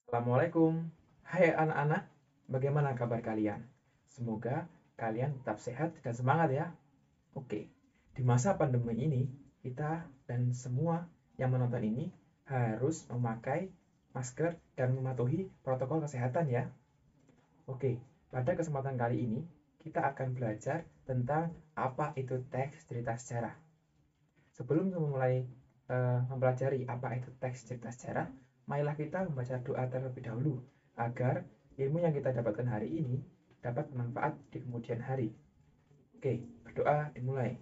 Assalamualaikum. Hai anak-anak, bagaimana kabar kalian? Semoga kalian tetap sehat dan semangat ya. Oke, di masa pandemi ini, kita dan semua yang menonton ini harus memakai masker dan mematuhi protokol kesehatan ya. Oke, pada kesempatan kali ini, kita akan belajar tentang apa itu teks cerita sejarah. Sebelum memulai mempelajari apa itu teks cerita sejarah, marilah kita membaca doa terlebih dahulu agar ilmu yang kita dapatkan hari ini dapat bermanfaat di kemudian hari. Oke, berdoa dimulai.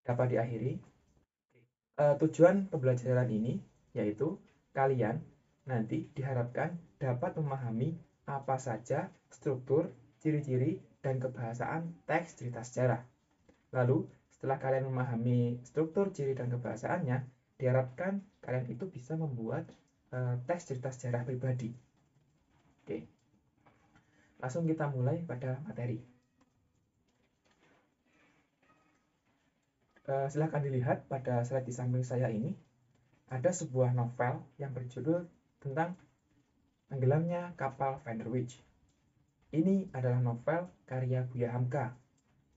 Dapat diakhiri. Tujuan pembelajaran ini yaitu kalian nanti diharapkan dapat memahami apa saja struktur, ciri-ciri, dan kebahasaan teks cerita sejarah. Lalu, setelah kalian memahami struktur, ciri, dan kebahasaannya, diharapkan kalian itu bisa membuat teks cerita sejarah pribadi. Oke, langsung kita mulai pada materi. Silahkan dilihat pada slide di samping saya ini, ada sebuah novel yang berjudul tentang tenggelamnya kapal Van der Wijk. Ini adalah novel karya Buya Hamka,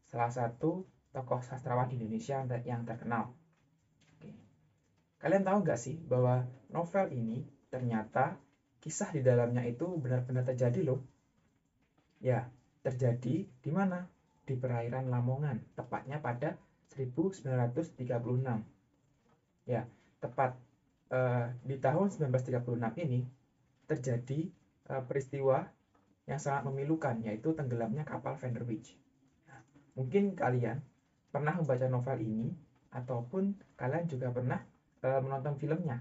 salah satu tokoh sastrawan Indonesia yang terkenal. Oke. Kalian tahu nggak sih bahwa novel ini ternyata kisah di dalamnya itu benar-benar terjadi loh. Ya, terjadi di mana? Di perairan Lamongan, tepatnya pada 1936. Ya, tepat di tahun 1936 ini terjadi peristiwa yang sangat memilukan, yaitu tenggelamnya kapal Van der Wijk. Nah, mungkin kalian pernah membaca novel ini, ataupun kalian juga pernah menonton filmnya.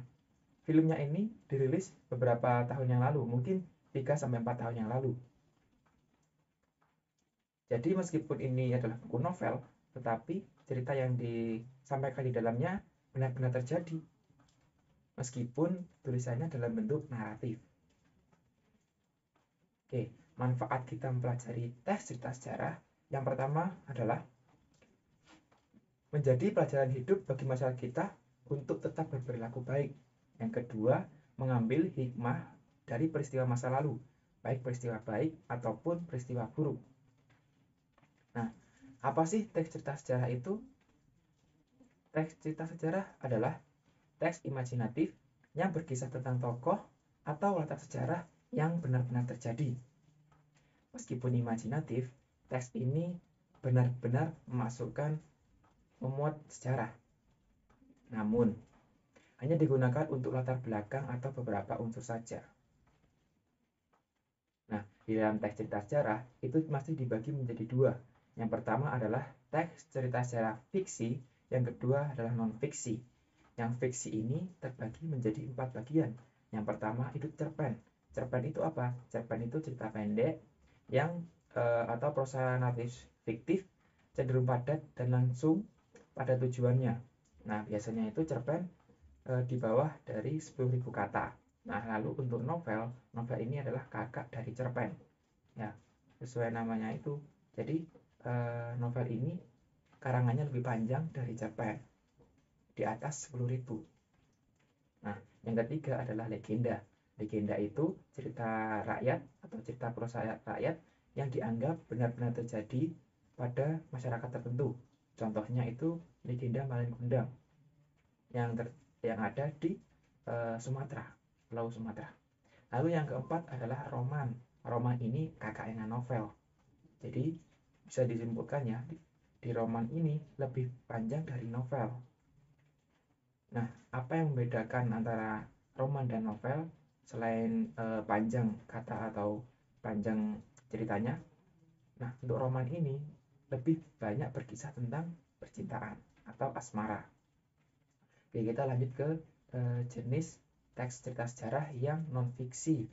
Filmnya ini dirilis beberapa tahun yang lalu, mungkin 3-4 tahun yang lalu. Jadi meskipun ini adalah buku novel, tetapi cerita yang disampaikan di dalamnya benar-benar terjadi. Meskipun tulisannya dalam bentuk naratif. Oke, manfaat kita mempelajari teks cerita sejarah yang pertama adalah menjadi pelajaran hidup bagi masyarakat kita untuk tetap berperilaku baik. Yang kedua, mengambil hikmah dari peristiwa masa lalu, baik peristiwa baik ataupun peristiwa buruk. Nah, apa sih teks cerita sejarah itu? Teks cerita sejarah adalah teks imajinatif yang berkisah tentang tokoh atau latar sejarah yang benar-benar terjadi. Meskipun imajinatif, teks ini benar-benar memuat sejarah. Namun, hanya digunakan untuk latar belakang atau beberapa unsur saja. Nah, di dalam teks cerita sejarah itu masih dibagi menjadi dua. Yang pertama adalah teks cerita sejarah fiksi, yang kedua adalah non-fiksi. Yang fiksi ini terbagi menjadi 4 bagian. Yang pertama itu cerpen. Cerpen itu apa? Cerpen itu cerita pendek yang atau prosa naratif fiktif, cenderung padat dan langsung pada tujuannya. Nah, biasanya itu cerpen di bawah dari 10.000 kata. Nah, lalu untuk novel, novel ini adalah kakak dari cerpen. Ya, sesuai namanya itu. Jadi, novel ini karangannya lebih panjang dari cerpen, di atas 10.000. Nah, yang ketiga adalah legenda. Legenda itu cerita rakyat atau cerita prosa rakyat yang dianggap benar-benar terjadi pada masyarakat tertentu. Contohnya itu legenda Malin Kundang yang ada di Sumatera, Pulau Sumatera. Lalu yang keempat adalah roman. Roman ini kakaknya novel. Jadi bisa disimpulkan ya, di roman ini lebih panjang dari novel. Nah, apa yang membedakan antara roman dan novel selain panjang kata atau panjang ceritanya? Nah, untuk roman ini lebih banyak berkisah tentang percintaan atau asmara. Oke, kita lanjut ke jenis teks cerita sejarah yang non-fiksi.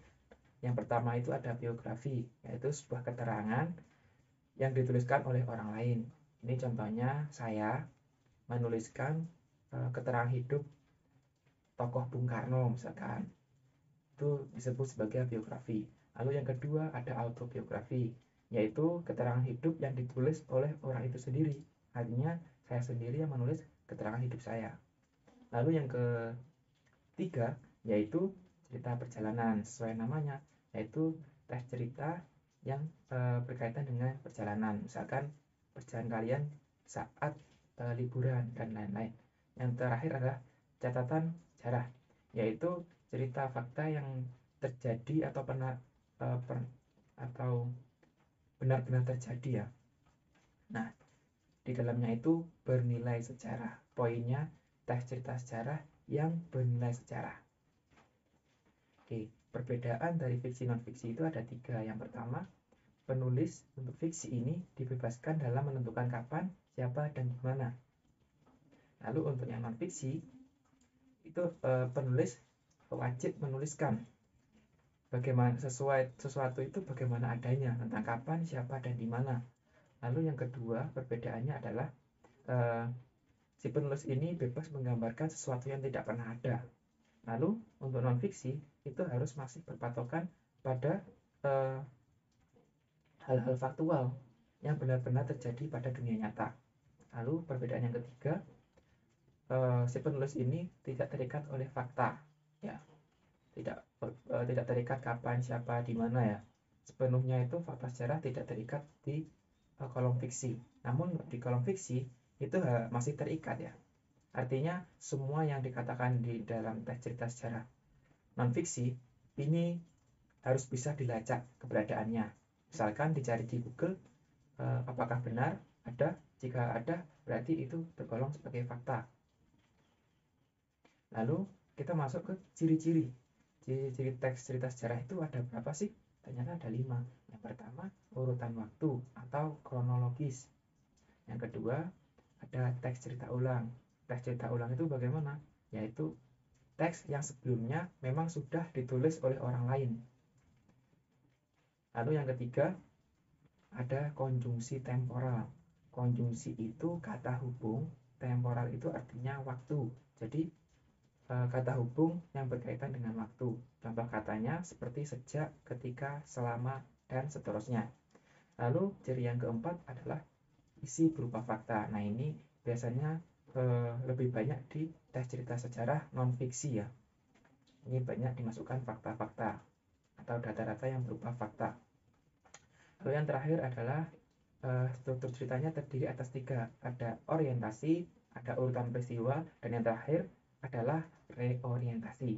Yang pertama itu ada biografi, yaitu sebuah keterangan yang dituliskan oleh orang lain. Ini contohnya saya menuliskan keterangan hidup tokoh Bung Karno misalkan. Itu disebut sebagai biografi. Lalu yang kedua ada autobiografi, yaitu keterangan hidup yang ditulis oleh orang itu sendiri. Artinya saya sendiri yang menulis keterangan hidup saya. Lalu yang ketiga yaitu cerita perjalanan, sesuai namanya, yaitu teks cerita yang berkaitan dengan perjalanan, misalkan perjalanan kalian saat liburan dan lain-lain. Yang terakhir adalah catatan sejarah, yaitu cerita fakta yang terjadi atau benar-benar terjadi ya. Nah, di dalamnya itu bernilai sejarah. Poinnya teks cerita sejarah yang bernilai sejarah. Oke, perbedaan dari fiksi non-fiksi itu ada 3. Yang pertama, penulis untuk fiksi ini dibebaskan dalam menentukan kapan, siapa, dan gimana. Lalu untuk yang non-fiksi, itu penulis wajib menuliskan bagaimana sesuatu itu bagaimana adanya, tentang kapan, siapa, dan di mana. Lalu yang kedua, perbedaannya adalah si penulis ini bebas menggambarkan sesuatu yang tidak pernah ada. Lalu untuk non-fiksi itu harus masih berpatokan pada hal-hal faktual yang benar-benar terjadi pada dunia nyata. Lalu perbedaan yang ketiga, si penulis ini tidak terikat oleh fakta, ya, tidak terikat kapan, siapa, di mana ya. Sepenuhnya itu fakta sejarah tidak terikat di kolom fiksi. Namun di kolom fiksi itu masih terikat ya. Artinya semua yang dikatakan di dalam teks cerita sejarah non-fiksi ini harus bisa dilacak keberadaannya. Misalkan dicari di Google, apakah benar ada, jika ada berarti itu tergolong sebagai fakta. Lalu kita masuk ke ciri-ciri teks cerita sejarah itu ada berapa sih? Ternyata ada 5. Yang pertama, urutan waktu atau kronologis. Yang kedua, ada teks cerita ulang. Teks cerita ulang itu bagaimana? Yaitu teks yang sebelumnya memang sudah ditulis oleh orang lain. Lalu yang ketiga, ada konjungsi temporal. Konjungsi itu kata hubung, temporal itu artinya waktu. Jadi kata hubung yang berkaitan dengan waktu. Contoh katanya seperti sejak, ketika, selama, dan seterusnya. Lalu ciri yang keempat adalah isi berupa fakta. Nah ini biasanya lebih banyak di teks cerita sejarah non-fiksi ya. Ini banyak dimasukkan fakta-fakta atau data-data yang berupa fakta. Lalu yang terakhir adalah struktur ceritanya terdiri atas 3. Ada orientasi, ada urutan peristiwa, dan yang terakhir adalah reorientasi.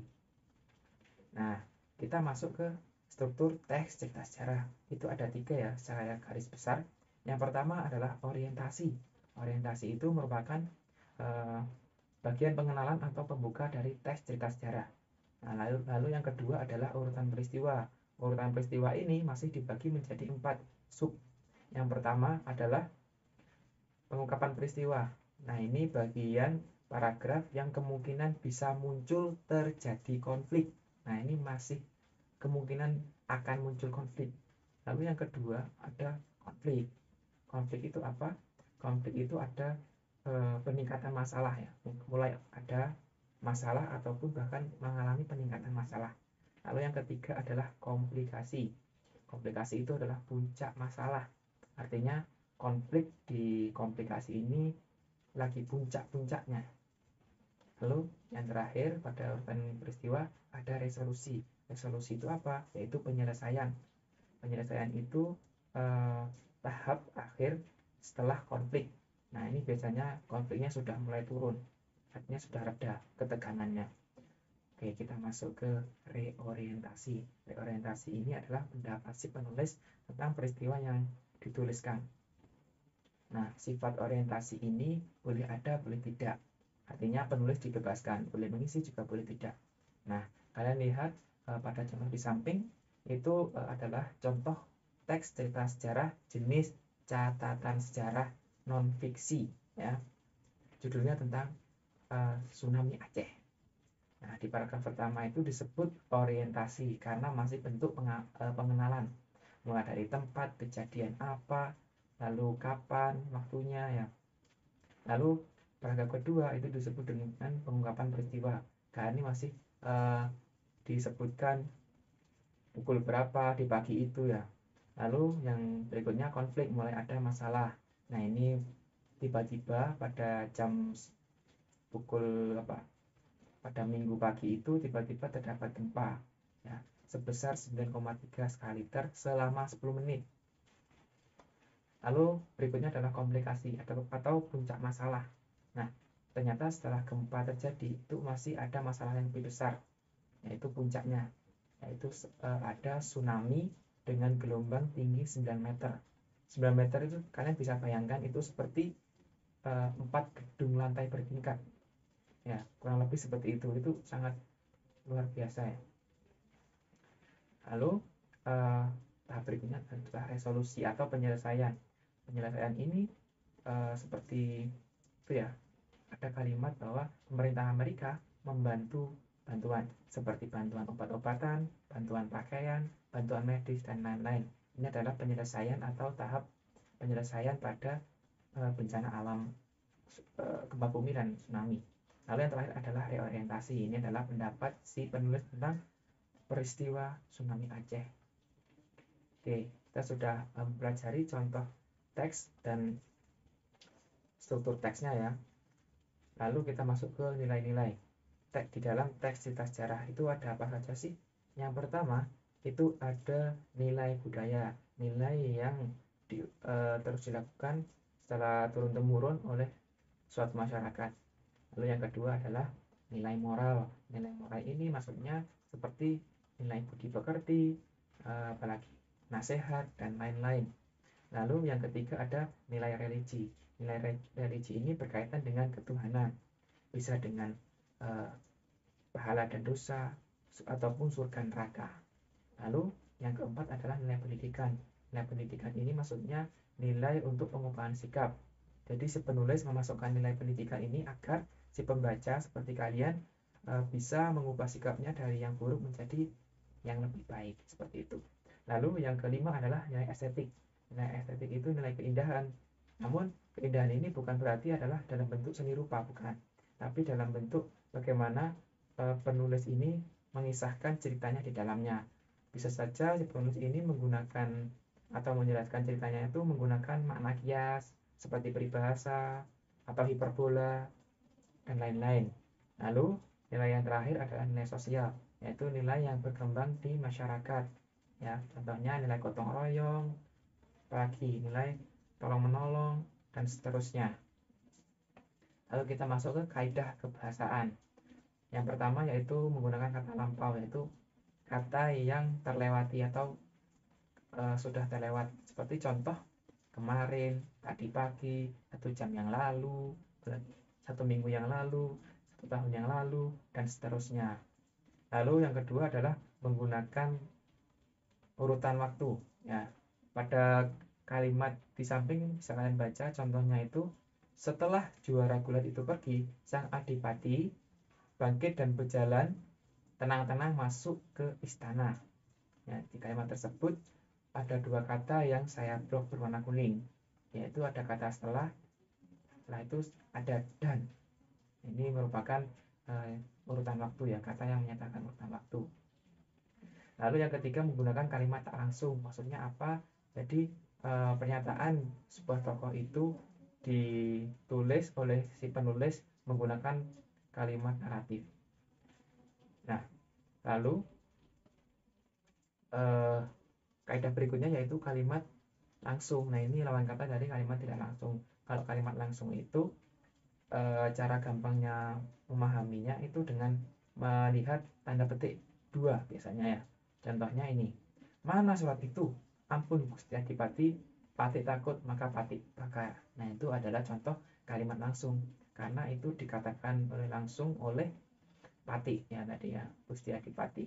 Nah, kita masuk ke struktur teks cerita sejarah. Itu ada 3 ya, secara garis besar. Yang pertama adalah orientasi. Orientasi itu merupakan bagian pengenalan atau pembuka dari teks cerita sejarah. Nah, lalu yang kedua adalah urutan peristiwa. Urutan peristiwa ini masih dibagi menjadi 4 sub. Yang pertama adalah pengungkapan peristiwa. Nah, ini bagian paragraf yang kemungkinan bisa muncul terjadi konflik. Nah, ini masih kemungkinan akan muncul konflik. Lalu yang kedua ada konflik. Konflik itu apa? Konflik itu ada peningkatan masalah ya. Mulai ada masalah ataupun bahkan mengalami peningkatan masalah. Lalu yang ketiga adalah komplikasi. Komplikasi itu adalah puncak masalah. Artinya konflik di komplikasi ini lagi puncak-puncaknya. Lalu yang terakhir pada urutan peristiwa ada resolusi. Resolusi itu apa? Yaitu penyelesaian. Penyelesaian itu tahap akhir setelah konflik. Nah ini biasanya konfliknya sudah mulai turun, artinya sudah reda ketegangannya. Oke, kita masuk ke reorientasi. Reorientasi ini adalah pendapat si penulis tentang peristiwa yang dituliskan. Nah, sifat orientasi ini boleh ada, boleh tidak. Artinya penulis dibebaskan, boleh mengisi juga boleh tidak. Nah, kalian lihat pada contoh di samping itu adalah contoh teks cerita sejarah jenis catatan sejarah non-fiksi ya. Judulnya tentang tsunami Aceh. Nah, di paragraf pertama itu disebut orientasi karena masih bentuk pengenalan. Mulai dari tempat, kejadian apa, lalu kapan, waktunya ya. Lalu paragraf kedua itu disebut dengan pengungkapan peristiwa. Karena ini masih disebutkan pukul berapa di pagi itu ya. Lalu yang berikutnya konflik, mulai ada masalah. Nah ini tiba-tiba pada jam pukul pada minggu pagi itu tiba-tiba terdapat gempa ya, sebesar 9,3 skala Richter selama 10 menit. Lalu berikutnya adalah komplikasi atau puncak masalah. Nah, ternyata setelah gempa terjadi itu masih ada masalah yang lebih besar, yaitu puncaknya, yaitu ada tsunami dengan gelombang tinggi 9 meter. 9 meter itu kalian bisa bayangkan itu seperti 4 gedung lantai bertingkat. Ya, kurang lebih seperti itu. Itu sangat luar biasa ya. Lalu tahap berikutnya adalah resolusi atau penyelesaian. Penyelesaian ini seperti itu ya. Ada kalimat bahwa pemerintah Amerika membantu bantuan seperti bantuan obat-obatan, bantuan pakaian, bantuan medis, dan lain-lain. Ini adalah penyelesaian atau tahap penyelesaian pada bencana alam gempa bumi dan tsunami. Lalu yang terakhir adalah reorientasi. Ini adalah pendapat si penulis tentang peristiwa tsunami Aceh. Oke, kita sudah mempelajari contoh teks dan struktur teksnya ya. Lalu kita masuk ke nilai-nilai. Di dalam teks cerita sejarah itu ada apa saja sih? Yang pertama itu ada nilai budaya, nilai yang terus dilakukan secara turun-temurun oleh suatu masyarakat. Lalu yang kedua adalah nilai moral. Nilai moral ini maksudnya seperti nilai budi pekerti, apalagi nasihat, dan lain-lain. Lalu yang ketiga ada nilai religi. Nilai religi ini berkaitan dengan ketuhanan, bisa dengan pahala dan dosa, ataupun surga neraka. Lalu yang keempat adalah nilai pendidikan. Nilai pendidikan ini maksudnya nilai untuk pengubahan sikap. Jadi si penulis memasukkan nilai pendidikan ini agar si pembaca seperti kalian bisa mengubah sikapnya dari yang buruk menjadi yang lebih baik, seperti itu. Lalu yang kelima adalah nilai estetik. Nilai estetik itu nilai keindahan. Namun keindahan ini bukan berarti adalah dalam bentuk seni rupa, bukan. Tapi dalam bentuk bagaimana penulis ini mengisahkan ceritanya di dalamnya. Bisa saja si penulis ini menggunakan atau menjelaskan ceritanya itu menggunakan makna kias seperti peribahasa atau hiperbola dan lain-lain. Lalu nilai yang terakhir adalah nilai sosial, yaitu nilai yang berkembang di masyarakat. Ya, contohnya nilai gotong royong, apalagi nilai tolong menolong, dan seterusnya. Lalu kita masuk ke kaidah kebahasaan. Yang pertama yaitu menggunakan kata lampau, yaitu kata yang terlewati atau sudah terlewat, seperti contoh kemarin, tadi pagi, 1 jam yang lalu, 1 minggu yang lalu, 1 tahun yang lalu, dan seterusnya. Lalu yang kedua adalah menggunakan urutan waktu ya. Pada kalimat di samping bisa kalian baca contohnya itu, setelah juara gulat itu pergi, sang adipati bangkit dan berjalan tenang-tenang masuk ke istana. Ya, di kalimat tersebut ada 2 kata yang saya blok berwarna kuning, yaitu ada kata setelah itu ada dan. Ini merupakan urutan waktu ya, kata yang menyatakan urutan waktu. Lalu yang ketiga menggunakan kalimat tak langsung. Maksudnya apa? Jadi pernyataan sebuah tokoh itu ditulis oleh si penulis menggunakan kalimat naratif. Nah, lalu kaidah berikutnya yaitu kalimat langsung. Nah, ini lawan kata dari kalimat tidak langsung. Kalau kalimat langsung itu cara gampangnya memahaminya itu dengan melihat tanda petik 2 biasanya ya. Contohnya ini, mana surat itu? Ampun Gusti Adipati, Pati takut maka Pati bakar. Nah, itu adalah contoh kalimat langsung, karena itu dikatakan langsung oleh Pati ya tadi ya, Gusti Adipati.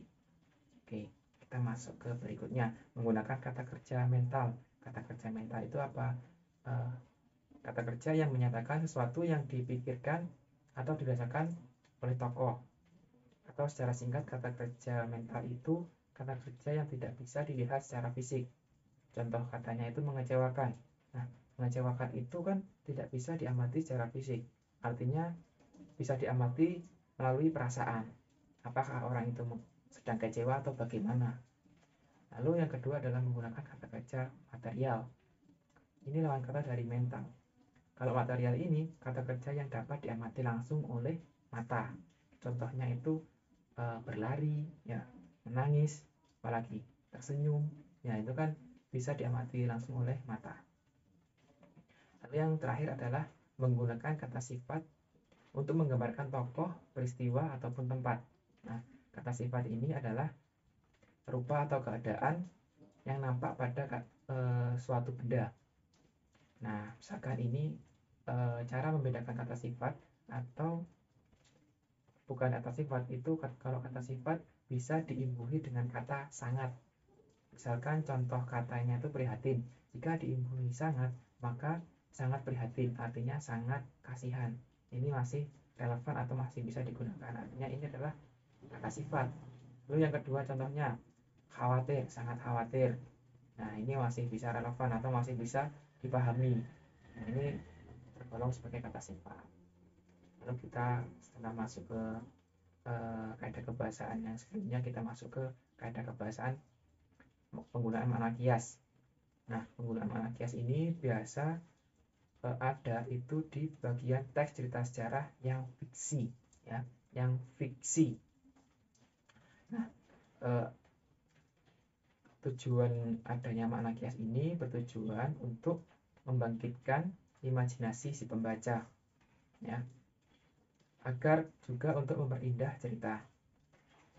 Oke, kita masuk ke berikutnya, menggunakan kata kerja mental. Kata kerja mental itu apa? Kata kerja yang menyatakan sesuatu yang dipikirkan atau dirasakan oleh tokoh. Atau secara singkat, kata kerja mental itu kata kerja yang tidak bisa dilihat secara fisik. Contoh katanya itu mengecewakan. Nah, mengecewakan itu kan tidak bisa diamati secara fisik. Artinya bisa diamati melalui perasaan. Apakah orang itu sedang kecewa atau bagaimana. Lalu yang kedua adalah menggunakan kata kerja material. Ini lawan kata dari mental. Kalau material ini kata kerja yang dapat diamati langsung oleh mata. contohnya itu berlari, ya, menangis, apalagi tersenyum, ya itu kan bisa diamati langsung oleh mata. Lalu yang terakhir adalah menggunakan kata sifat untuk menggambarkan tokoh, peristiwa, ataupun tempat. Nah, kata sifat ini adalah rupa atau keadaan yang nampak pada suatu benda. Nah, misalkan ini cara membedakan kata sifat atau bukan kata sifat itu, kalau kata sifat bisa diimbuhi dengan kata sangat. Misalkan contoh katanya itu prihatin. Jika diimbuhi sangat, maka sangat prihatin, artinya sangat kasihan. Ini masih relevan atau masih bisa digunakan. Artinya ini adalah kata sifat. Lalu yang kedua contohnya khawatir, sangat khawatir. Nah, ini masih bisa relevan atau masih bisa dipahami. Nah, ini tergolong sebagai kata sifat. Lalu kita setelah masuk ke kaidah kebahasaan yang sebelumnya, kita masuk ke kaidah kebahasaan penggunaan makna kias. Nah, penggunaan makna kias ini biasa ada itu di bagian teks cerita sejarah yang fiksi, ya, yang fiksi. Nah, tujuan adanya makna kias ini bertujuan untuk membangkitkan imajinasi si pembaca, ya, agar juga untuk memperindah cerita.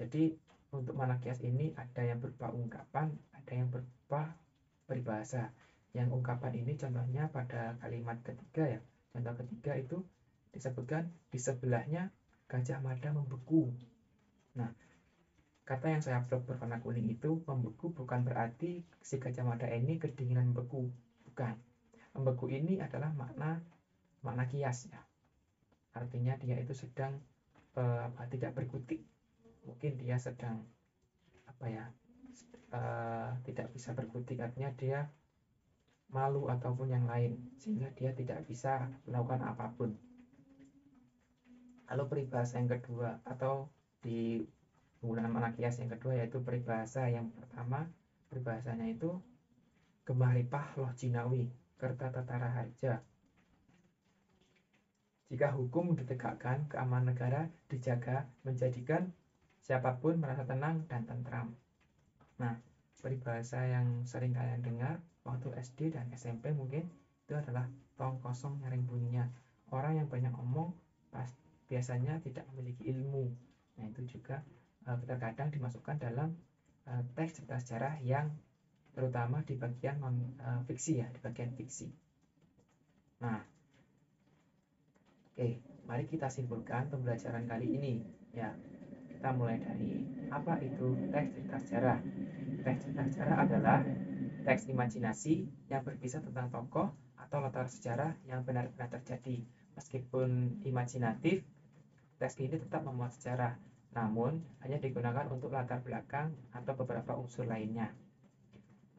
Jadi untuk makna kias ini ada yang berupa ungkapan, ada yang berupa peribahasa. Yang ungkapan ini contohnya pada kalimat ketiga, ya. Contoh ketiga itu disebutkan di sebelahnya Gajah Mada membeku. Nah, kata yang saya berwarna kuning itu membeku bukan berarti si Gajah Mada ini kedinginan membeku, bukan. Membeku ini adalah makna kias, ya. Artinya dia itu sedang tidak berkutik. Mungkin dia sedang tidak bisa berkutik, artinya dia malu ataupun yang lain, sehingga dia tidak bisa melakukan apapun. Lalu peribahasa yang kedua atau di penggunaan makna kias yang kedua yaitu peribahasa yang pertama. Peribahasanya itu Gemaripah loh Jinawi Kerta Tatara Harja. Jika hukum ditegakkan, keamanan negara dijaga, menjadikan siapapun merasa tenang dan tentram. Nah, peribahasa yang sering kalian dengar waktu SD dan SMP mungkin itu adalah tong kosong nyaring bunyinya. Orang yang banyak omong biasanya tidak memiliki ilmu. Nah, itu juga terkadang dimasukkan dalam teks cerita sejarah yang terutama di bagian fiksi, ya, di bagian fiksi. Nah, oke, mari kita simpulkan pembelajaran kali ini, ya. Kita mulai dari apa itu teks cerita sejarah. Teks cerita sejarah adalah teks imajinasi yang berkisah tentang tokoh atau latar sejarah yang benar-benar terjadi. Meskipun imajinatif, teks ini tetap memuat sejarah, namun hanya digunakan untuk latar belakang atau beberapa unsur lainnya.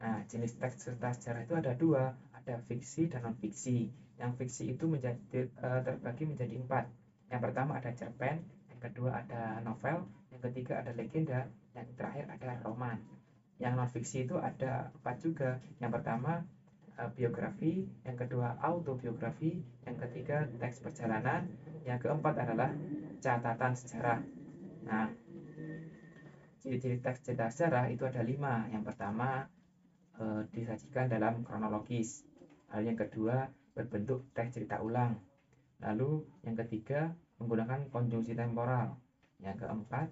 Nah, jenis teks cerita sejarah itu ada dua, ada fiksi dan non-fiksi. Yang fiksi itu terbagi menjadi 4. Yang pertama ada cerpen, yang kedua ada novel, yang ketiga ada legenda, yang terakhir ada roman. Yang non-fiksi itu ada 4 juga. Yang pertama biografi, yang kedua autobiografi, yang ketiga teks perjalanan, yang keempat adalah catatan sejarah. Nah, ciri-ciri teks cerita sejarah itu ada 5. Yang pertama disajikan dalam kronologis. Lalu yang kedua berbentuk teks cerita ulang. Lalu yang ketiga menggunakan konjungsi temporal. Yang keempat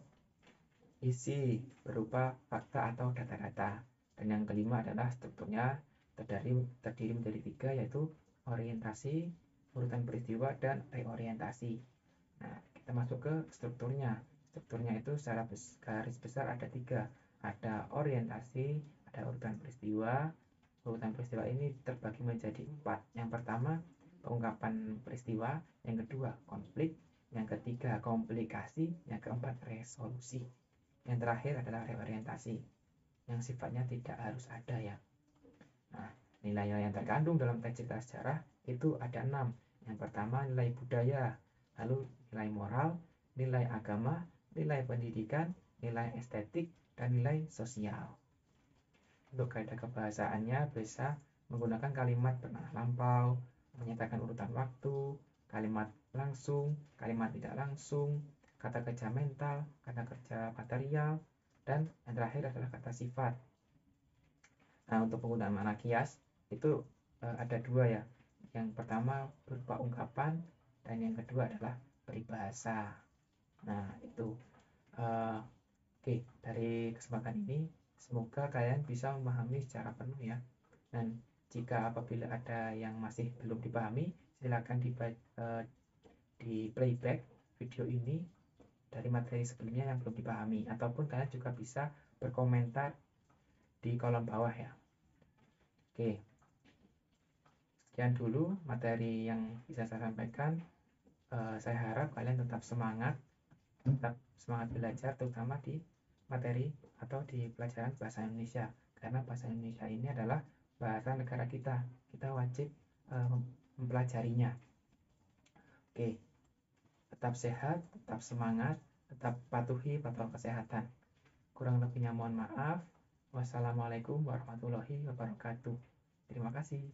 isi berupa fakta atau data-data. Dan yang kelima adalah strukturnya terdiri menjadi 3, yaitu orientasi, urutan peristiwa, dan reorientasi. Nah, kita masuk ke strukturnya. Strukturnya itu secara garis besar ada 3. Ada orientasi, ada urutan peristiwa. Urutan peristiwa ini terbagi menjadi 4. Yang pertama pengungkapan peristiwa, yang kedua konflik, yang ketiga komplikasi, yang keempat resolusi. Yang terakhir adalah reorientasi, yang sifatnya tidak harus ada, ya. Nah, nilai-nilai yang terkandung dalam teks cerita sejarah itu ada 6. Yang pertama nilai budaya, lalu nilai moral, nilai agama, nilai pendidikan, nilai estetik, dan nilai sosial. Untuk kaidah kebahasaannya bisa menggunakan kalimat pernah lampau, menyatakan urutan waktu, kalimat langsung, kalimat tidak langsung, kata kerja mental, kata kerja material, dan yang terakhir adalah kata sifat. Nah, untuk penggunaan makna kias itu ada dua ya. Yang pertama berupa ungkapan dan yang kedua adalah peribahasa. Nah, itu. Oke, dari kesempatan ini semoga kalian bisa memahami secara penuh ya. Dan jika apabila ada yang masih belum dipahami, silakan di playback video ini dari materi sebelumnya yang belum dipahami, ataupun kalian juga bisa berkomentar di kolom bawah ya. Oke, sekian dulu materi yang bisa saya sampaikan. Saya harap kalian tetap semangat belajar, terutama di materi atau di pelajaran bahasa Indonesia, karena bahasa Indonesia ini adalah bahasa negara kita wajib mempelajarinya. Oke, tetap sehat, tetap semangat, tetap patuhi protokol kesehatan. Kurang lebihnya mohon maaf. Wassalamualaikum warahmatullahi wabarakatuh. Terima kasih.